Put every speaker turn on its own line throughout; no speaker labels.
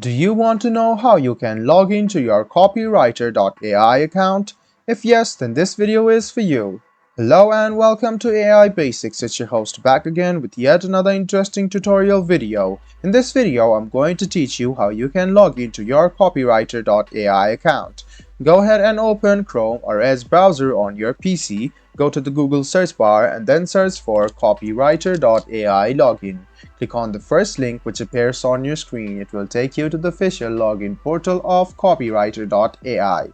Do you want to know how you can log into your Qopywriter AI account? If yes, then this video is for you. Hello and welcome to AI Basics. It's your host back again with yet another interesting tutorial video. In this video, I'm going to teach you how you can log into your Qopywriter AI account. Go ahead and open Chrome or Edge browser on your PC. Go to the Google search bar and then search for Qopywriter AI login. Click on the first link which appears on your screen. It will take you to the official login portal of Qopywriter AI.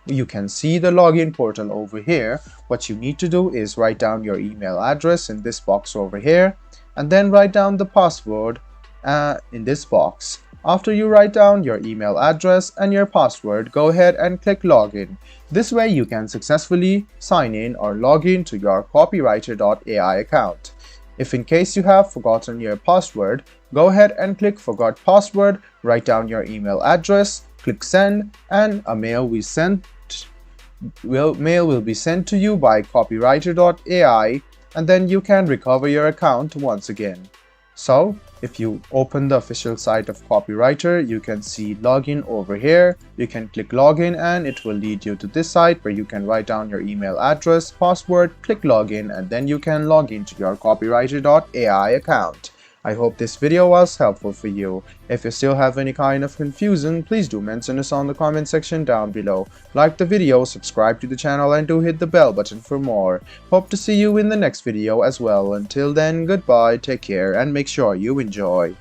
You can see the login portal over here. What you need to do is write down your email address in this box over here and then write down the password in this box. After you write down your email address and your password, go ahead and click login. This way you can successfully sign in or log in to your Qopywriter AI account. If in case you have forgotten your password, go ahead and click forgot password, write down your email address, click send, and a mail will be sent to you by Qopywriter AI, and then you can recover your account once again. So, if you open the official site of Qopywriter, you can see login over here. You can click login and it will lead you to this site where you can write down your email address, password, click login, and then you can log into your Qopywriter AI account. I hope this video was helpful for you. If you still have any kind of confusion, please do mention us on the comment section down below. Like the video, subscribe to the channel, and do hit the bell button for more. Hope to see you in the next video as well. Until then, goodbye, take care, and make sure you enjoy.